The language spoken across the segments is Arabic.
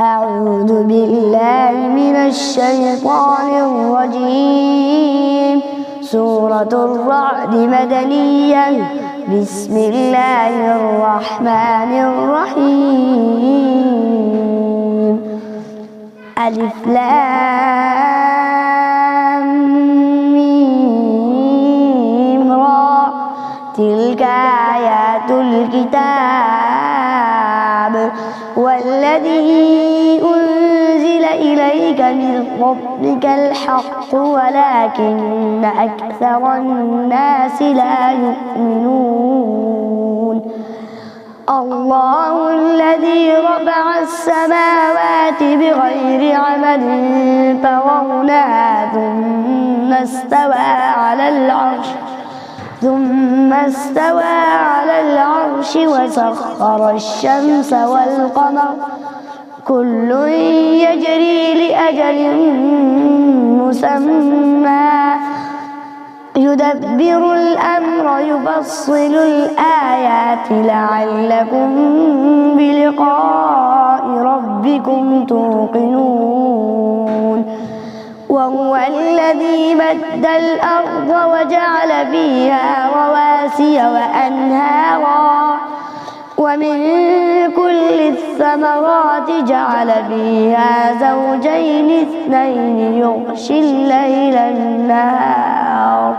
أعوذ بالله من الشيطان الرجيم. سورة الرعد مدنية. بسم الله الرحمن الرحيم. ألف لام ميم را. تلك آيات الكتاب والذي أنزل إليك من ربك الحق ولكن أكثر الناس لا يؤمنون. الله الذي رفع السماوات بغير عمد ترونها ثم استوى على العرش وسخر الشمس والقمر كل يجري لأجل مسمى يدبر الأمر يفصل الآيات لعلكم بلقاء ربكم توقنون. وهو الذي مد الأرض وجعل فيها رواسي وأنهارا ومن كل الثمرات جعل فيها زوجين اثنين يغشي الليل النهار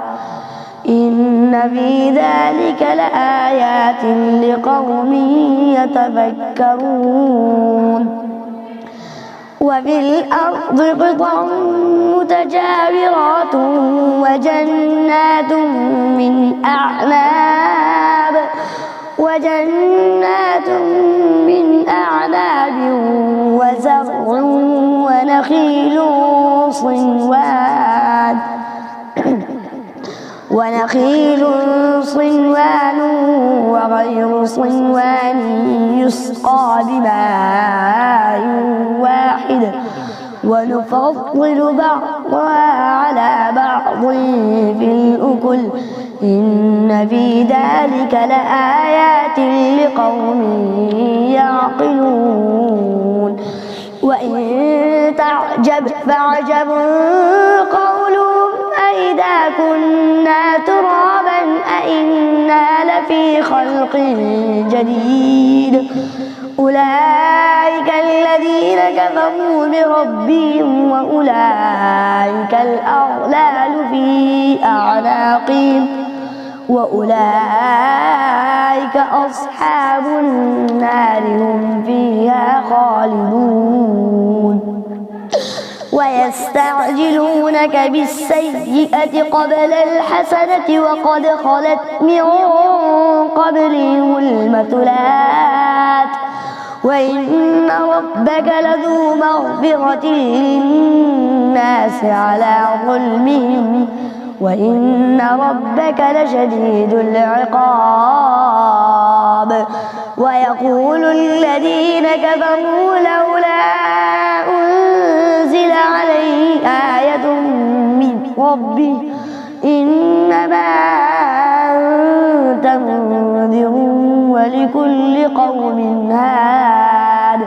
إن في ذلك لآيات لقوم يتفكرون. وفي الأرض قطع متجاورات وجنات من أعناب وزرع ونخيل صنوان وغير صنوان يسقى بماء واحد ونفضل بعضها على بعض في الأكل إن في ذلك لآيات لقوم يعقلون. وإن تعجب فعجب قولهم أإذا كنا ترابا أإنا لفي خلق جديد أولئك الذين كفروا بربهم وأولئك الأغلال في أعناقهم وأولئك أصحاب النار هم فيها خالدون. ويستعجلونك بالسيئة قبل الحسنة وقد خلت من قبلهم المثلات وإن ربك لذو مغفرة للناس على ظلمهم وإن ربك لشديد العقاب. ويقول الذين كفروا لولا أنزل عليه آية من ربه إنما أنت منذر ولكل قوم هاد.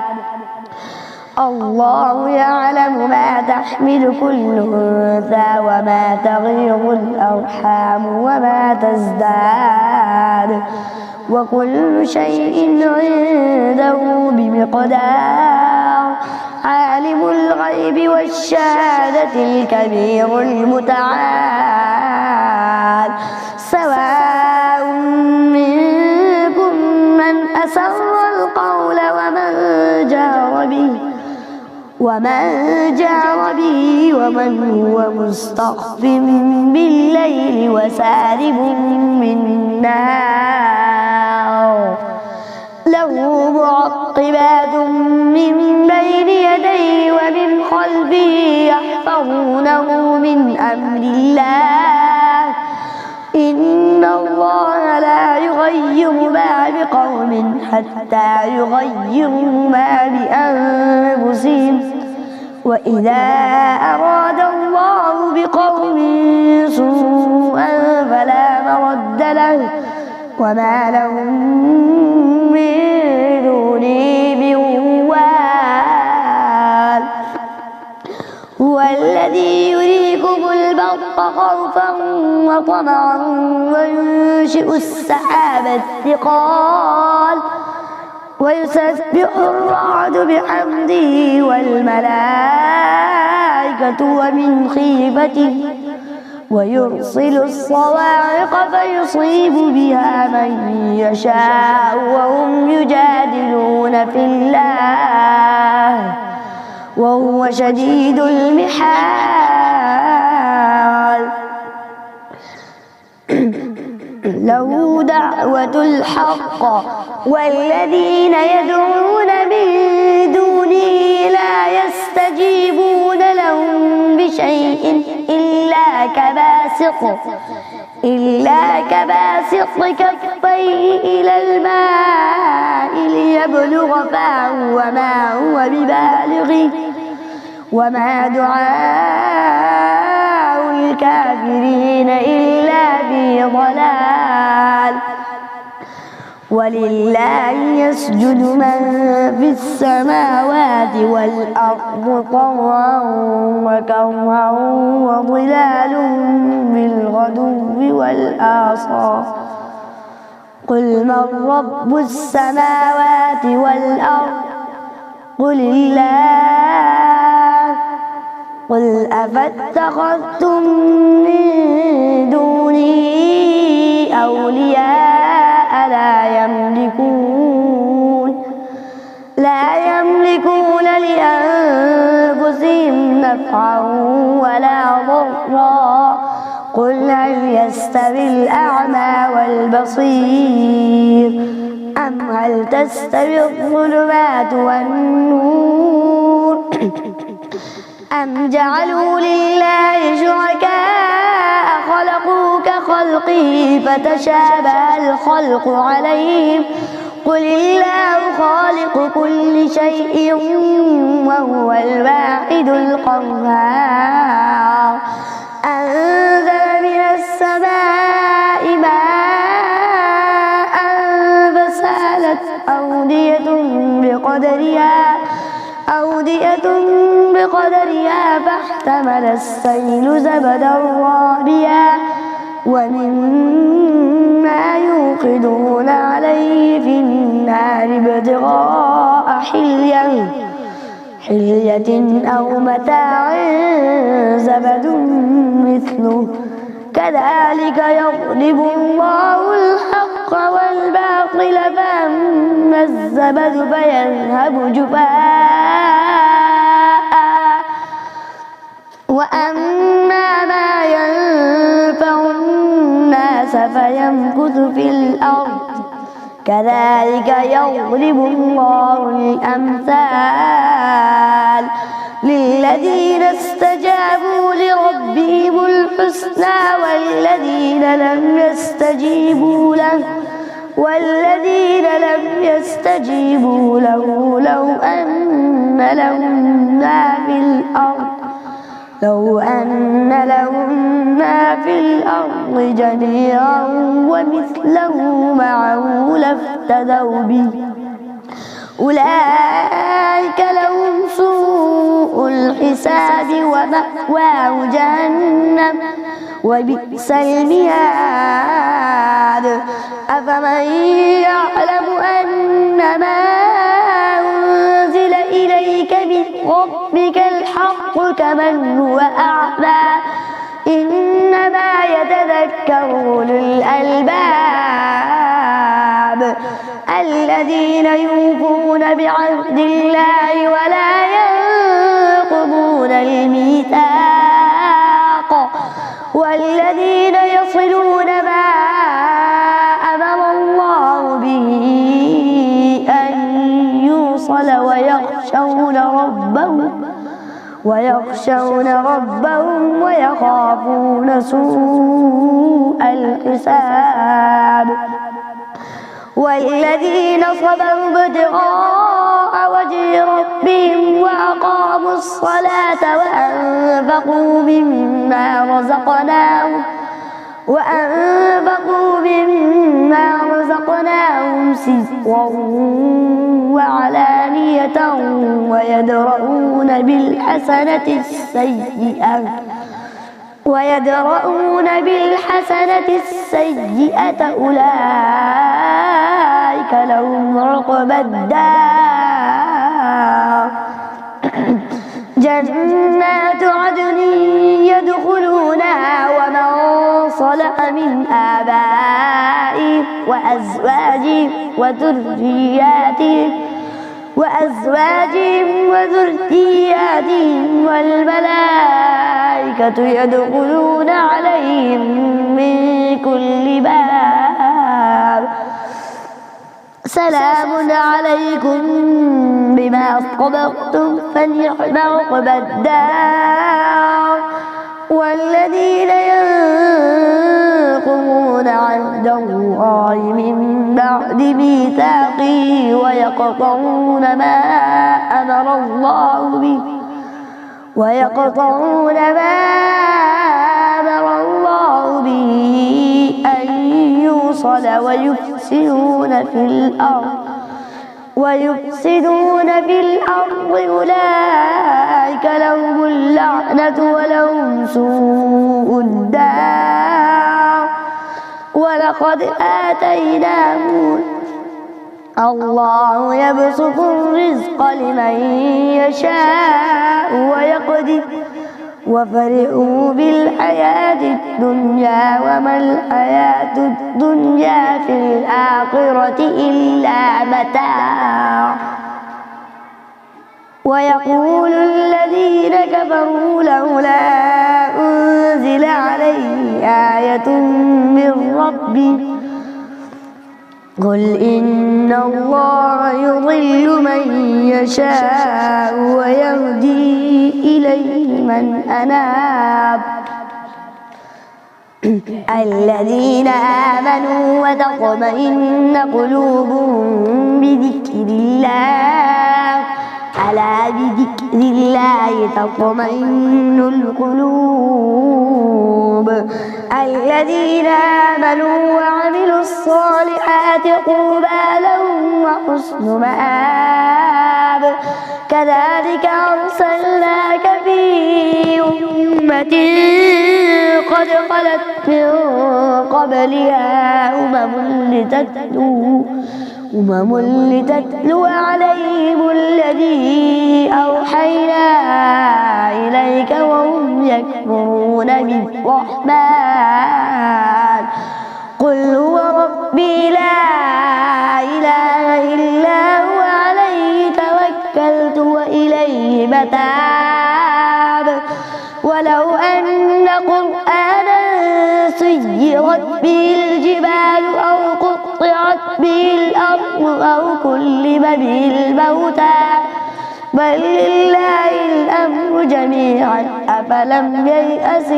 الله يعلم ما تحمل كل أنثى وما تغيض الأرحام وما تزداد وكل شيء عنده بمقدار. عالم الغيب والشهادة الكبير المتعال. سواء منكم من أسر القول ومن جهر به ومن هو مستخف بالليل وسارب بالنهار له معقبات من بين يديه ومن خلفه يحفظونه من أمر الله إن الله لا يغير ما بقوم حتى يغيروا ما بأنفسهم وإذا أراد الله بقوم سوءا فلا مرد له وما لهم من دونه من وال. الذي يريكم البرق خوفا وطمعا وينشئ السحاب الثقال ويسبح الرعد بحمده والملائكة ومن خيفته ويرسل الصواعق فيصيب بها من يشاء وهم يجادلون في الله وهو شديد المحال له دعوة الحق والذين يدعون من دونه لا يستجيبون لهم بشيء إلا كباسط كفيه إلى الماء ليبلغ فاه وما هو ببالغه وما دعاء الكافرين إلا في ضلال ولله يسجد من في السماوات والأرض طوعا وكرها وظلال بالغدو والآصال قل من رب السماوات والأرض قل الله قل أفاتخذتم من دونه أولياء لا يملكون لأنفسهم نفعا ولا ضرا قل هل يستوي الأعمى والبصير أم هل تستوي الظلمات والنور أم جعلوا لله شركاء خلقوا كخلقه فتشابه الخلق عليهم قل الله خالق كل شيء وهو الواحد القهار أنزل من السماء ماء فسالت أودية بقدرها فاحتمل السيل زبدا رابيا ومما يوقدون عليه في النار ابتغاء حلية أو متاع زبد مثله كذلك يضرب الله الحق والباطل فأما الزبد فيذهب جفاء وأما ما ينفع الناس فيمكث في الأرض كذلك يضرب الله الأمثال للذين استجابوا لربهم الحسنى والذين لم يستجيبوا له لو أن لهم ما في الأرض جميعا ومثله معه لافتدوا به أولئك لهم سوء الحساب ومأواه جهنم وبئس المهاد أفمن يعلم أنما أنزل إليك من ربك الحق كمن هو أعمى إنما يتذكر أولو الألباب الذين يوفون بعهد الله ولا ينقضون الميثاق والذين يصلون ما أمر الله به أن يوصل ويخشون ربهم ويخافون سوء الحساب والذين صبروا ابتغاء وجه ربهم وأقاموا الصلاة وأنفقوا مما رزقناهم سرا وعلانية ويدرؤون بالحسنة السيئة أولئك لهم عقبى الدار جنات عدن يدخلونها ومن صلح من آبائهم وأزواجهم والملائكة يدخلون عليهم من كل باب سلام عليكم بما صبرتم فنعم عقبى الدار والذين ينقضون عهد الله من بعد ميثاقه ويقطعون ما أمر الله به أن يوصل ويفسدون في الأرض أولئك لهم اللعنة ولهم سوء الدار ولقد آتيناهم الله يبسط الرزق لمن يشاء ويقدر وفرحوا بالحياة الدنيا وما الحياة الدنيا في الآخرة إلا متاع ويقول الذين كفروا لولا أنزل عليه آية من ربه قل إن الله يضل من يشاء ويهدي إليه من أناب الذين آمنوا وتطمئن قلوبهم بذكر الله ألا بذكر الله تطمئن القلوب الذين آمنوا وعملوا الصالحات طوبى لهم وحسن مآب كذلك أرسلناك في أمة قد خلت من قبلها أمم لتتلو عليهم الذي أوحينا إليك وهم يكفرون بالرحمن قل هو ربي لا إله إلا هو عليه توكلت وإليه متاب ولو أن قرآنا سيرت به الجبال أو قطعت به الأرض أو كلم به الموتى بل لله الأمر جميعا أفلم ييأس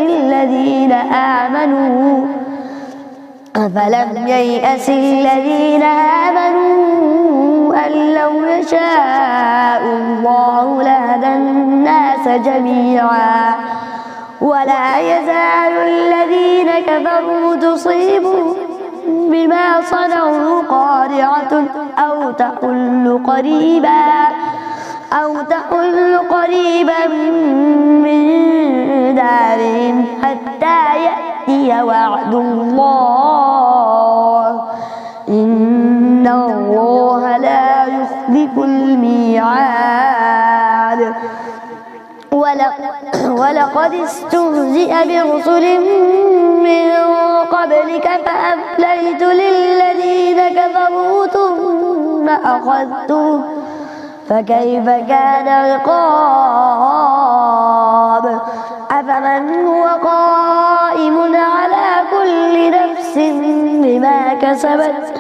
الذين آمنوا أن لو يشاء الله لهدى الناس جميعا ولا يزال الذين كفروا تصيبهم بما صنعوا قارعة أو تحل قريبا من دارهم حتى يأتي وعد الله إن الله لا يخلف الميعاد ولقد استهزئ برسل من قبلك فأمليت للذين كفروا ثم أخذتهم فكيف كان عقاب أفمن هو قائم على كل نفس بما كسبت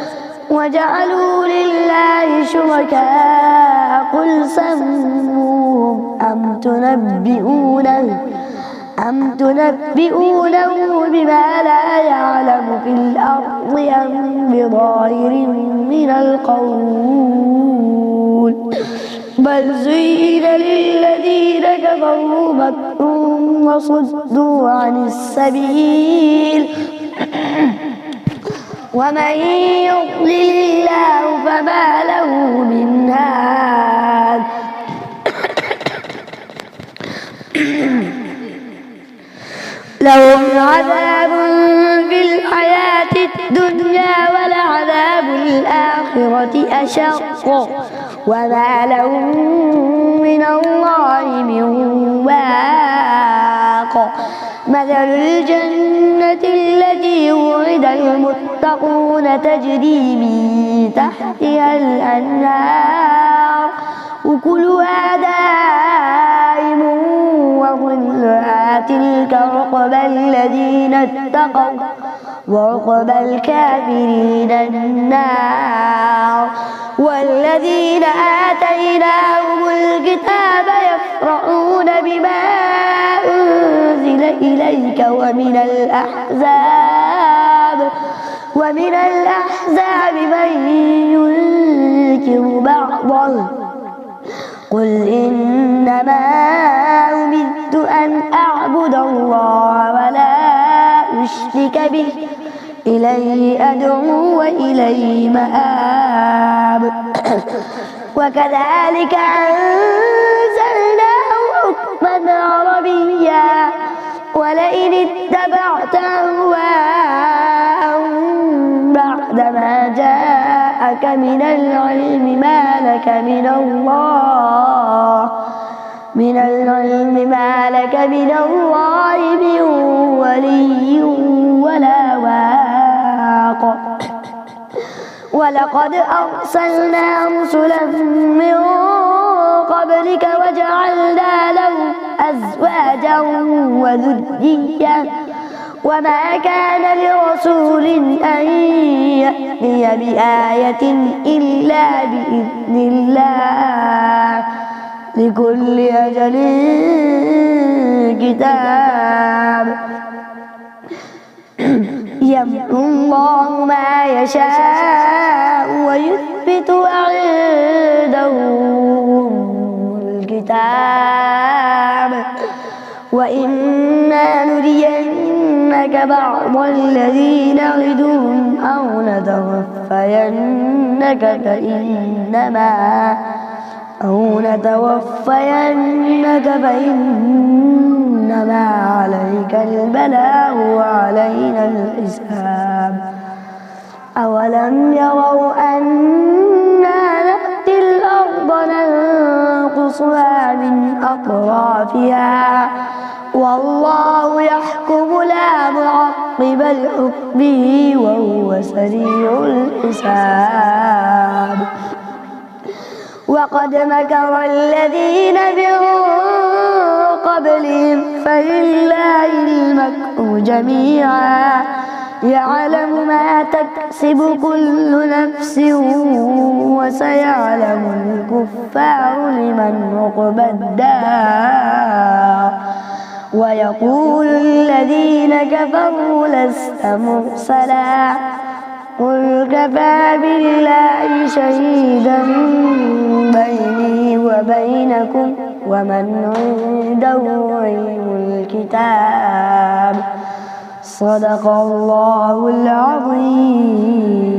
وجعلوا لله شركاء قل سموهم أم تنبئونه بما لا يعلم في الأرض أم بظاهر من القول بل زين للذين كفروا مكرهم وصدوا عن السبيل ومن يضلل الله فما له من هاد لهم عذاب في الحياة الدنيا ولعذاب الآخرة أشق وما لهم من الله من واق مثل الجنة التي وعد المتقون تجري من تحتها الأنهار أكلها دائم وظلها تلك عقبى الذين اتقوا وعقبى الكافرين النار والذين آتيناهم الكتاب يفرحون بما أنزل إليك ومن الأحزاب من ينكر بعضه قل إنما أمرت أن أعبد الله ولا أشرك به إليه أدعو وإليه مآب وكذلك أنزلناه حكما عربيا ولئن اتبعت أهواءهم بعدما جاءك من العلم ما لك من الله من ولي ولا واق ولقد أرسلنا رسلا من قبلك وجعلنا لهم أزواجا وذرية وما كان لرسول أن يأتي بآية إلا بإذن الله لكل أجل كتاب يمحو الله ما يشاء ويثبت وعنده الكتاب وإما نرينك بعض الذي نعدهم أو نتوفينك فإنما عليك البلاغ وعلينا الحساب أولم يروا أنا نأتي الأرض ننقصها من أطرافها والله يحكم لا معقب لحكمه وهو سريع الحساب وقد مكر الذين من قبلهم فلله المكر جميعا يعلم ما تكسب كل نفس وسيعلم الكفار لمن عقبى الدار ويقول الذين كفروا لست مرسلا قل كفى بالله شهيدا بيني وبينكم ومن عنده علم الكتاب صدق الله العظيم.